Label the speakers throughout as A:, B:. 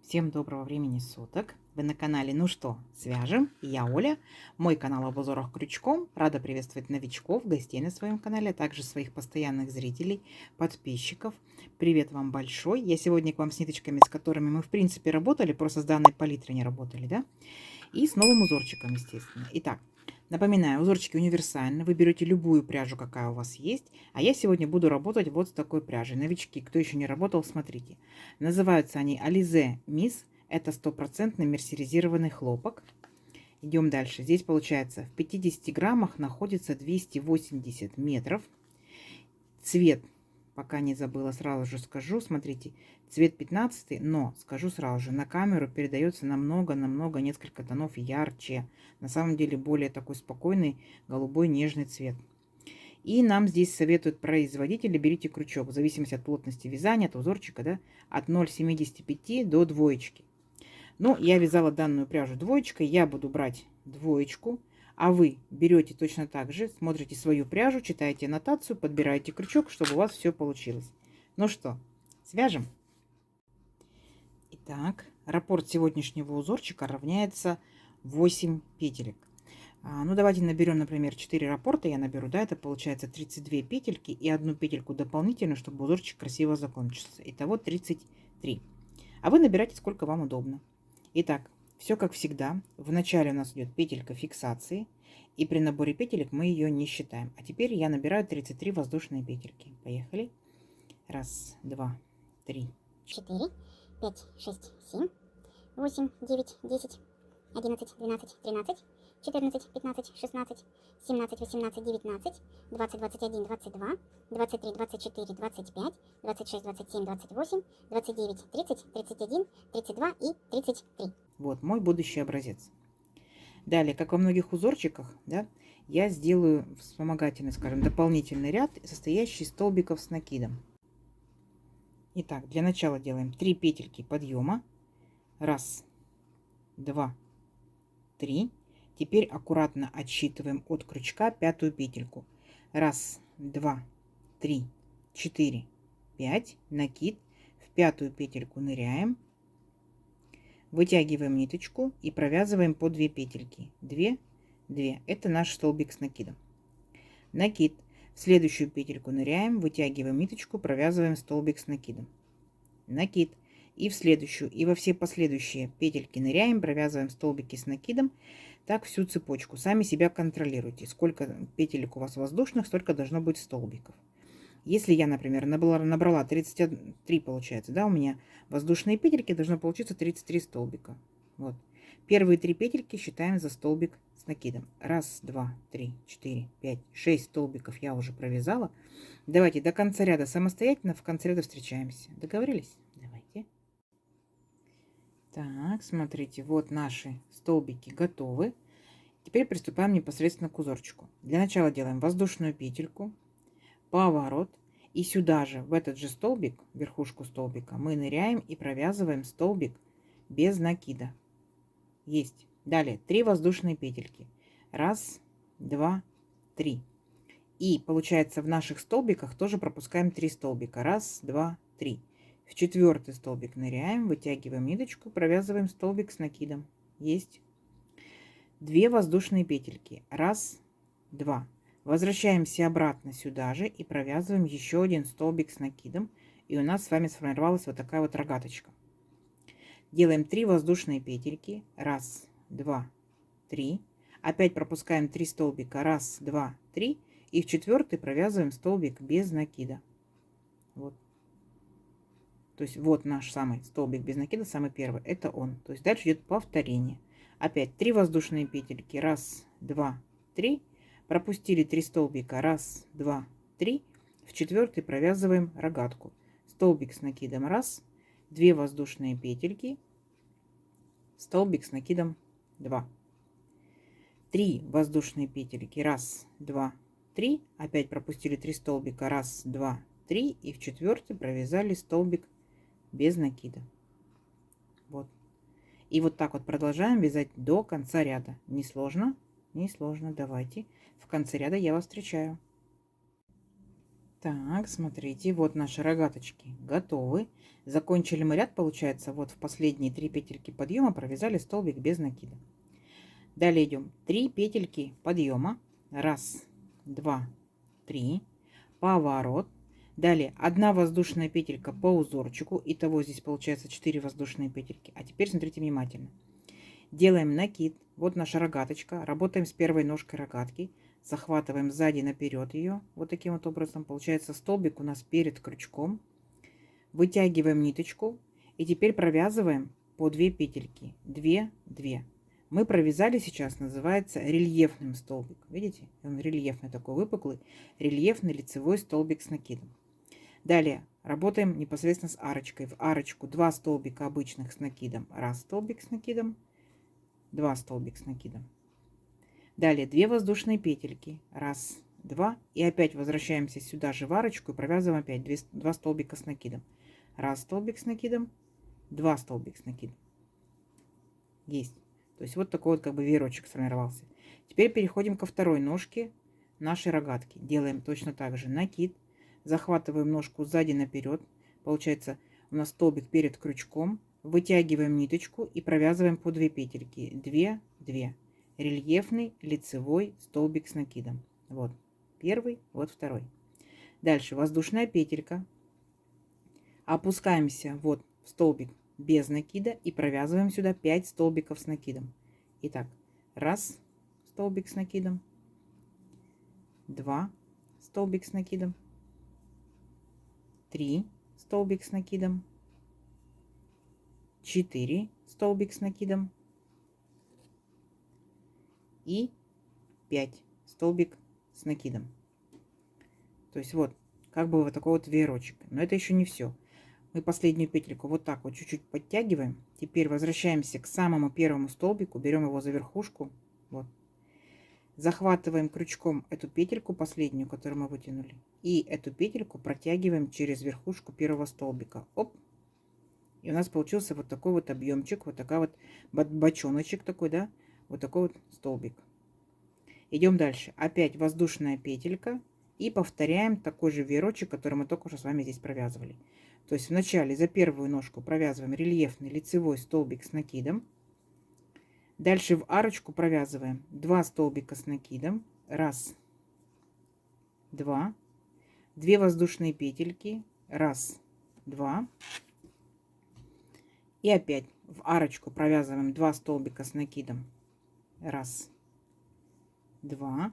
A: Всем доброго времени суток. Вы на канале «Ну что, свяжем?» И я Оля. Мой канал об узорах крючком. Рада приветствовать новичков, гостей на своем канале, а также своих постоянных зрителей, подписчиков. Привет вам большой. Я сегодня к вам с ниточками, с которыми мы в принципе работали, просто с данной палитрой не работали, да? И с новым узорчиком, естественно. Итак, напоминаю, узорчики универсальны. Вы берете любую пряжу, какая у вас есть. А я сегодня буду работать вот с такой пряжей. Новички, кто еще не работал, смотрите. Называются они Alize Miss. Это стопроцентный мерсеризированный хлопок. Идем дальше. Здесь получается в 50 граммах находится 280 метров. Цвет, пока не забыла, сразу же скажу. Смотрите, цвет 15, но скажу сразу же, на камеру передается намного, несколько тонов ярче. На самом деле более такой спокойный голубой нежный цвет. И нам здесь советуют производители, берите крючок в зависимости от плотности вязания, от узорчика, да, от 0,75 до двоечки. Но я вязала данную пряжу двоечкой, я буду брать двоечку, а вы берете точно так же, смотрите свою пряжу, читаете аннотацию, подбираете крючок, чтобы у вас все получилось. Ну что, свяжем? Итак, раппорт сегодняшнего узорчика равняется 8 петелек. Ну, давайте наберем, например, 4 раппорта. Я наберу, да, это получается 32 петельки и одну петельку дополнительно, чтобы узорчик красиво закончился. Итого 33. А вы набирайте сколько вам удобно. Итак, все как всегда. В начале у нас идет петелька фиксации. И при наборе петелек мы ее не считаем. А теперь я набираю 33 воздушные петельки. Поехали. Раз, два, три,
B: 4, 5, 6, 7, 8, 9, 10, 11, 12, 13, 14, 15, 16, 17, 18, 19, 20, 21, 22, 23, 24, 25, 26, 27, 28, 29, 30, 31, 32 и 33.
A: Вот мой будущий образец. Далее, как во многих узорчиках, да, я сделаю вспомогательный, скажем, дополнительный ряд, состоящий из столбиков с накидом. Итак, для начала делаем 3 петельки подъема. Раз, два, три. Теперь аккуратно отсчитываем от крючка пятую петельку. Раз, два, три, 4, 5. Накид. В пятую петельку ныряем. Вытягиваем ниточку и провязываем по 2 петельки. 2, 2. Это наш столбик с накидом. Накид. В следующую петельку ныряем, вытягиваем ниточку, провязываем столбик с накидом. Накид. И в следующую, и во все последующие петельки ныряем, провязываем столбики с накидом. Так всю цепочку. Сами себя контролируйте. Сколько петелек у вас воздушных, столько должно быть столбиков. Если я, например, набрала 33, получается, да, у меня воздушные петельки, должно получиться 33 столбика. Вот. Первые 3 петельки считаем за столбик с накидом. Раз, два, три, 4, 5, 6 столбиков я уже провязала. Давайте до конца ряда самостоятельно, в конце ряда встречаемся. Договорились? Давайте. Так, смотрите, вот наши столбики готовы. Теперь приступаем непосредственно к узорчику. Для начала делаем воздушную петельку, поворот, и сюда же, в этот же столбик, верхушку столбика, мы ныряем и провязываем столбик без накида. Есть. Далее 3 воздушные петельки. Раз, два, три. И получается в наших столбиках тоже пропускаем 3 столбика. Раз, два, три. В четвертый столбик ныряем, вытягиваем ниточку, провязываем столбик с накидом. Есть. 2 воздушные петельки. Раз, два. Возвращаемся обратно сюда же и провязываем еще один столбик с накидом. И у нас с вами сформировалась вот такая вот рогаточка. Делаем 3 воздушные петельки. Раз, два, три. Опять пропускаем 3 столбика. Раз, два, три. И в четвертый провязываем столбик без накида. Вот. То есть вот наш самый столбик без накида, самый первый. Это он. То есть дальше идет повторение. Опять 3 воздушные петельки. Раз, два, три. Пропустили 3 столбика. Раз, два, три. В четвертый провязываем рогатку. Столбик с накидом. Раз. 2 воздушные петельки. Столбик с накидом. 2. 3 воздушные петельки. Раз, два, три. Опять пропустили 3 столбика. Раз, два, три. И в четвертый провязали столбик без накида. Вот. И вот так вот продолжаем вязать до конца ряда. Не сложно, не сложно. Давайте. В конце ряда я вас встречаю. Так, смотрите, вот наши рогаточки готовы. Закончили мы ряд, получается, вот в последние 3 петельки подъема провязали столбик без накида. Далее идем 3 петельки подъема. Раз, два, три. Поворот. Далее 1 воздушная петелька по узорчику. Итого здесь получается 4 воздушные петельки. А теперь смотрите внимательно. Делаем накид. Вот наша рогаточка. Работаем с первой ножкой рогатки. Захватываем сзади наперед ее. Вот таким вот образом. Получается столбик у нас перед крючком. Вытягиваем ниточку. И теперь провязываем по 2 петельки. 2, 2. Мы провязали сейчас, называется рельефным столбик. Видите? Он рельефный такой выпуклый. Рельефный лицевой столбик с накидом. Далее работаем непосредственно с арочкой. В арочку 2 столбика обычных с накидом. 1 столбик с накидом. 2 столбик с накидом. Далее 2 воздушные петельки. 1, 2. И опять возвращаемся сюда же в арочку и провязываем опять 2 столбика с накидом. 1 столбик с накидом. 2 столбик с накидом. Есть. То есть вот такой вот как бы веерочек сформировался. Теперь переходим ко второй ножке нашей рогатки. Делаем точно так же накид. Захватываем ножку сзади наперед. Получается у нас столбик перед крючком. Вытягиваем ниточку и провязываем по 2 петельки. 2, 2. Рельефный лицевой столбик с накидом. Вот первый, вот второй. Дальше воздушная петелька. Опускаемся вот в столбик без накида и провязываем сюда 5 столбиков с накидом. Итак, 1 столбик с накидом, 2 столбик с накидом, 3 столбик с накидом, 4 столбик с накидом и 5 столбик с накидом. То есть вот как бы вот такой вот веерочек. Но это еще не все. Мы последнюю петельку вот так вот чуть-чуть подтягиваем. Теперь возвращаемся к самому первому столбику, берем его за верхушку, вот. Захватываем крючком эту петельку последнюю, которую мы вытянули, и эту петельку протягиваем через верхушку первого столбика. Оп! И у нас получился вот такой вот объемчик, вот такой вот бочоночек такой, да, вот такой вот столбик. Идем дальше. Опять воздушная петелька и повторяем такой же веерочек, который мы только что с вами здесь провязывали. То есть вначале за первую ножку провязываем рельефный лицевой столбик с накидом. Дальше в арочку провязываем 2 столбика с накидом. 1, 2. 2 воздушные петельки. 1, 2. И опять в арочку провязываем 2 столбика с накидом. 1, 2.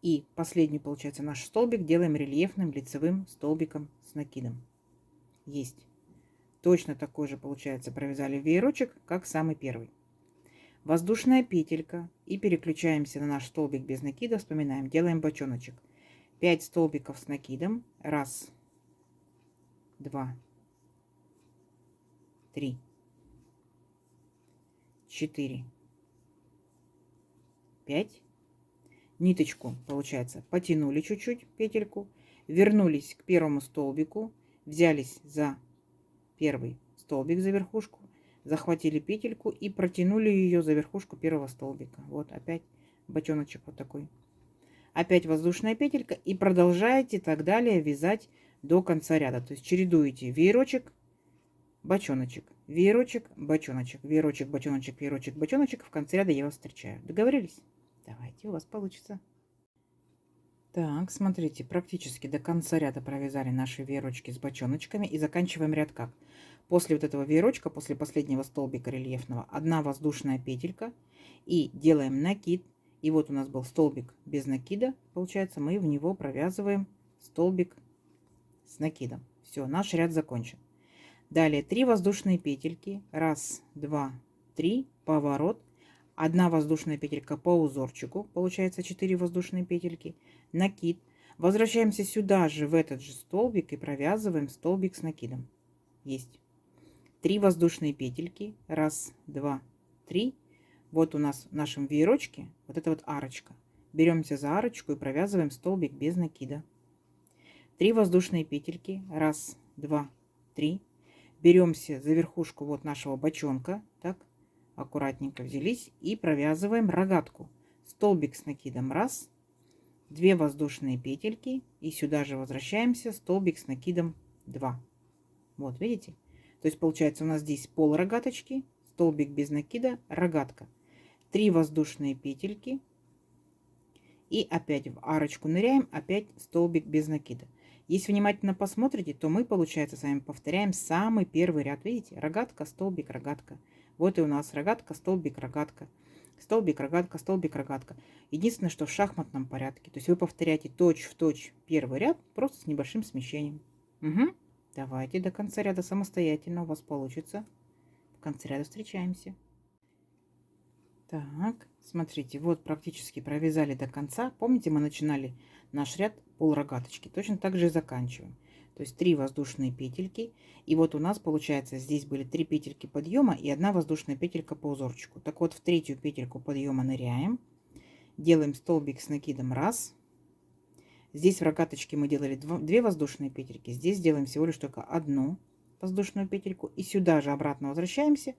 A: И последний, получается, наш столбик делаем рельефным лицевым столбиком с накидом. Есть. Точно такой же, получается, провязали веерочек, как самый первый. Воздушная петелька. И переключаемся на наш столбик без накида. Вспоминаем. Делаем бочоночек. 5 столбиков с накидом. 1, 2, 3, 4, 5. Ниточку, получается, потянули чуть-чуть петельку, вернулись к первому столбику, взялись за первый столбик за верхушку, захватили петельку и протянули ее за верхушку первого столбика. Вот опять бочоночек вот такой. Опять воздушная петелька и продолжаете так далее вязать до конца ряда. То есть чередуете веерочек, бочоночек, веерочек, бочоночек, веерочек, бочоночек, веерочек, бочоночек. В конце ряда я вас встречаю. Договорились? Давайте, у вас получится. Так, смотрите, практически до конца ряда провязали наши веерочки с бочоночками и заканчиваем ряд как? После вот этого веерочка, после последнего столбика рельефного, 1 воздушная петелька и делаем накид. И вот у нас был столбик без накида, получается, мы в него провязываем столбик с накидом. Все, наш ряд закончен. Далее 3 воздушные петельки, 1, 2, 3, поворот. 1 воздушная петелька по узорчику, получается 4 воздушные петельки, накид. Возвращаемся сюда же, в этот же столбик и провязываем столбик с накидом. Есть. 3 воздушные петельки, 1, 2, 3. Вот у нас в нашем веерочке вот эта вот арочка. Беремся за арочку и провязываем столбик без накида. 3 воздушные петельки, 1, 2, 3. Беремся за верхушку вот нашего бочонка, так. Аккуратненько взялись и провязываем рогатку. Столбик с накидом 1, 2 воздушные петельки и сюда же возвращаемся, столбик с накидом 2. Вот, видите? То есть получается у нас здесь пол рогаточки, столбик без накида, рогатка. 3 воздушные петельки и опять в арочку ныряем, опять столбик без накида. Если внимательно посмотрите, то мы, получается, с вами повторяем самый первый ряд. Видите? Рогатка, столбик, рогатка. Вот и у нас рогатка, столбик, рогатка. Столбик, рогатка, столбик, рогатка. Единственное, что в шахматном порядке. То есть вы повторяете точь-в-точь первый ряд, просто с небольшим смещением. Угу. Давайте до конца ряда самостоятельно у вас получится. В конце ряда встречаемся. Так, смотрите, вот практически провязали до конца. Помните, мы начинали наш ряд полрогаточки. Точно так же и заканчиваем. То есть 3 воздушные петельки. И вот у нас получается здесь были 3 петельки подъема и 1 воздушная петелька по узорчику. Так вот в третью петельку подъема ныряем. Делаем столбик с накидом 1. Здесь в рогаточке мы делали 2 воздушные петельки. Здесь делаем всего лишь только 1 воздушную петельку. И сюда же обратно возвращаемся.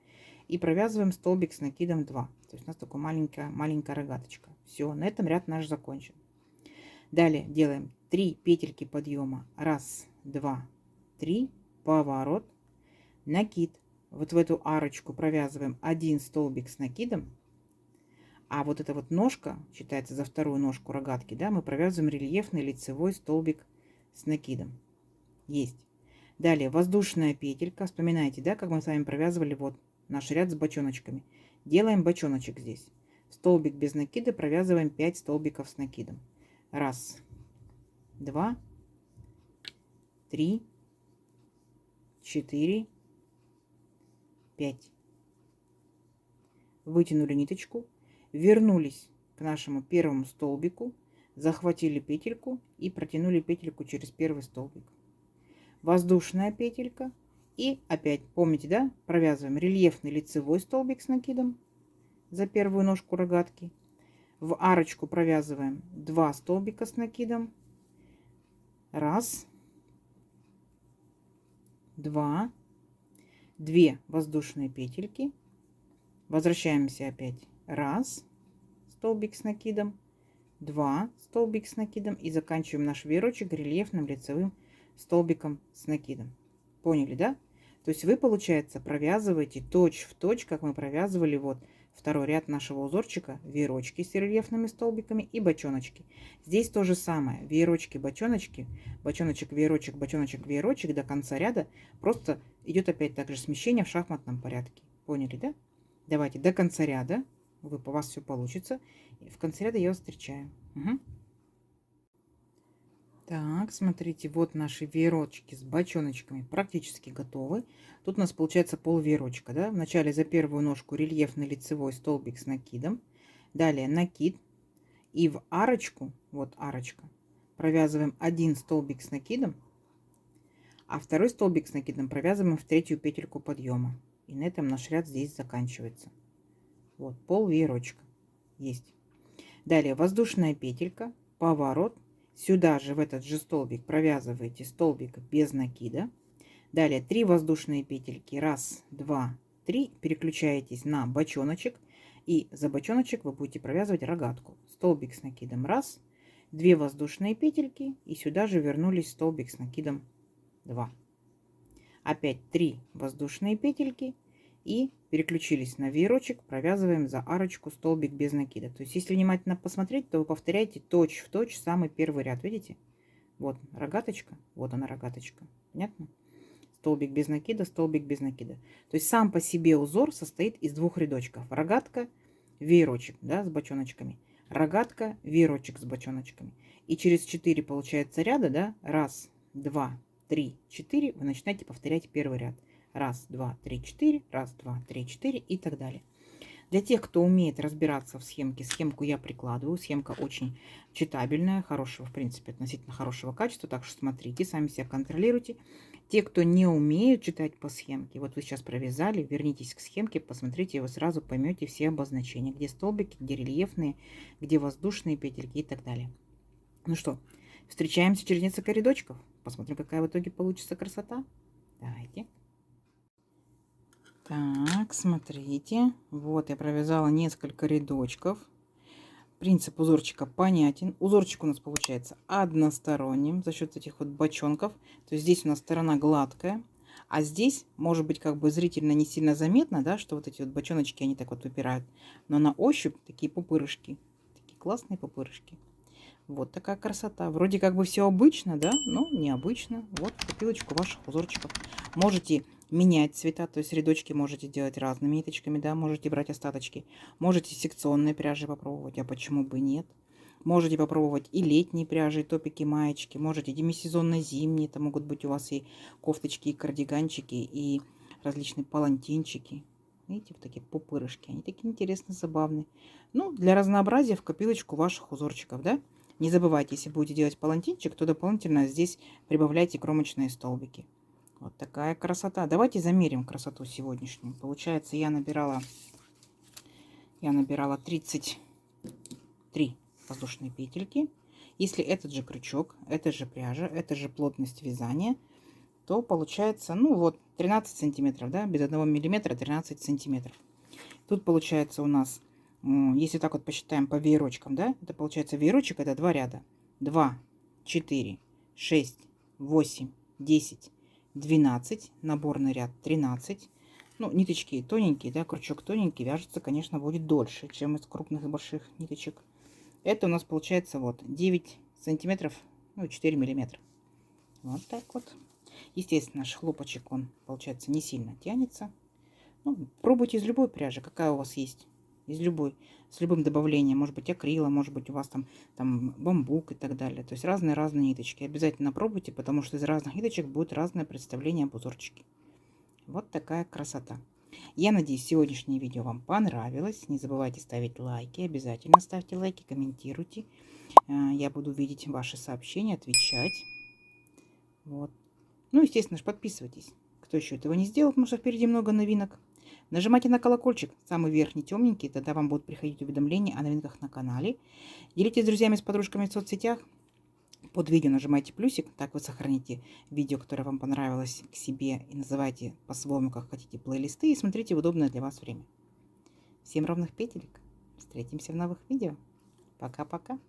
A: И провязываем столбик с накидом 2. То есть у нас такая маленькая рогаточка. Все, на этом ряд наш закончен. Далее делаем 3 петельки подъема. 1, 2, 3. Поворот. Накид. Вот в эту арочку провязываем 1 столбик с накидом. А вот эта вот ножка, считается за вторую ножку рогатки, да, мы провязываем рельефный лицевой столбик с накидом. Есть. Далее воздушная петелька. Вспоминаете, да, как мы с вами провязывали вот наш ряд с бочоночками. Делаем бочоночек здесь. Столбик без накида провязываем 5 столбиков с накидом. 1, 2, 3, 4, 5. Вытянули ниточку, вернулись к нашему первому столбику, захватили петельку и протянули петельку через первый столбик. Воздушная петелька. И опять, помните, да, провязываем рельефный лицевой столбик с накидом за первую ножку рогатки. В арочку провязываем 2 столбика с накидом. 1, 2, 2 воздушные петельки. Возвращаемся опять. 1 столбик с накидом, 2 столбик с накидом и заканчиваем наш веерочек рельефным лицевым столбиком с накидом. Поняли, да? То есть вы, получается, провязываете точь-в-точь, как мы провязывали вот второй ряд нашего узорчика, веерочки с рельефными столбиками и бочоночки. Здесь то же самое. Веерочки, бочоночки, бочоночек, веерочек, бочоночек, веерочек до конца ряда. Просто идет опять также смещение в шахматном порядке. Поняли, да? Давайте до конца ряда. У вас все получится. И в конце ряда я вас встречаю. Угу. Так, смотрите, вот наши веерочки с бочоночками практически готовы. Тут у нас получается пол веерочка, да? Вначале за первую ножку рельефный лицевой столбик с накидом. Далее накид. И в арочку, вот арочка, провязываем 1 столбик с накидом. А второй столбик с накидом провязываем в третью петельку подъема. И на этом наш ряд здесь заканчивается. Вот пол веерочка есть. Далее воздушная петелька, поворот. Сюда же в этот же столбик провязываете столбик без накида. Далее 3 воздушные петельки. 1, 2, 3. Переключаетесь на бочоночек. И за бочоночек вы будете провязывать рогатку. Столбик с накидом 1, 2 воздушные петельки. И сюда же вернулись столбик с накидом 2. Опять 3 воздушные петельки. И переключились на веерочек, провязываем за арочку столбик без накида. То есть, если внимательно посмотреть, то вы повторяете точь-в-точь самый первый ряд. Видите? Вот рогаточка, вот она рогаточка. Понятно? Столбик без накида, столбик без накида. То есть, сам по себе узор состоит из 2 рядочков. Рогатка, веерочек, да, с бочоночками. Рогатка, веерочек с бочоночками. И через 4 получается ряда, да, 1, 2, 3, 4, вы начинаете повторять первый ряд. 1, 2, 3, 4, 1, 2, 3, 4 и так далее. Для тех, кто умеет разбираться в схемке, схемку я прикладываю. Схемка очень читабельная, хорошего, в принципе, относительно хорошего качества. Так что смотрите, сами себя контролируйте. Те, кто не умеют читать по схемке, вот вы сейчас провязали, вернитесь к схемке, посмотрите, и вы сразу поймете все обозначения, где столбики, где рельефные, где воздушные петельки и так далее. Ну что, встречаемся через несколько рядочков. Посмотрим, какая в итоге получится красота. Давайте. Так, смотрите, вот я провязала несколько рядочков. Принцип узорчика понятен. Узорчик у нас получается односторонним за счет этих вот бочонков. То есть здесь у нас сторона гладкая, а здесь может быть как бы зрительно не сильно заметно, да, что вот эти вот бочоночки, они так вот выпирают. Но на ощупь такие пупырышки, такие классные пупырышки. Вот такая красота. Вроде как бы все обычно, да, но необычно. Вот копилочку ваших узорчиков. Можете менять цвета, то есть рядочки можете делать разными ниточками, да, можете брать остаточки. Можете секционные пряжи попробовать, а почему бы нет. Можете попробовать и летние пряжи, и топики, маечки. Можете демисезонно-зимние, это могут быть у вас и кофточки, и кардиганчики, и различные палантинчики. Видите, вот такие пупырышки. Они такие интересные, забавные. Ну, для разнообразия в копилочку ваших узорчиков, да. Не забывайте, если будете делать палантинчик, то дополнительно здесь прибавляйте кромочные столбики. Вот такая красота. Давайте замерим красоту сегодняшнюю. Получается, я набирала 33 воздушные петельки. Если этот же крючок, это же пряжа, это же плотность вязания, то получается, ну вот, 13 сантиметров, да, без 1 миллиметра 13 сантиметров. Тут получается у нас, если так вот посчитаем по веерочкам, да, это получается веерочек, это 2 ряда. 2, 4, 6, 8, 10, 12, наборный ряд 13. Ну, ниточки тоненькие, да, крючок тоненький, вяжется, конечно, будет дольше, чем из крупных и больших ниточек. Это у нас получается вот 9 сантиметров, ну, 4 миллиметра. Вот так вот. Естественно, наш хлопочек, он, получается, не сильно тянется. Ну, пробуйте из любой пряжи, какая у вас есть. Из любой, с любым добавлением. Может быть, акрила, может быть, у вас там бамбук и так далее. То есть разные-разные ниточки. Обязательно пробуйте, потому что из разных ниточек будет разное представление об узорчике. Вот такая красота. Я надеюсь, сегодняшнее видео вам понравилось. Не забывайте ставить лайки. Обязательно ставьте лайки, комментируйте. Я буду видеть ваши сообщения, отвечать. Вот. Ну, естественно же, подписывайтесь. Кто еще этого не сделал, потому что впереди много новинок. Нажимайте на колокольчик, самый верхний темненький, тогда вам будут приходить уведомления о новинках на канале. Делитесь с друзьями, с подружками в соцсетях. Под видео нажимайте плюсик, так вы сохраните видео, которое вам понравилось, к себе и называйте по-своему, как хотите, плейлисты и смотрите в удобное для вас время. Всем ровных петелек. Встретимся в новых видео. Пока-пока.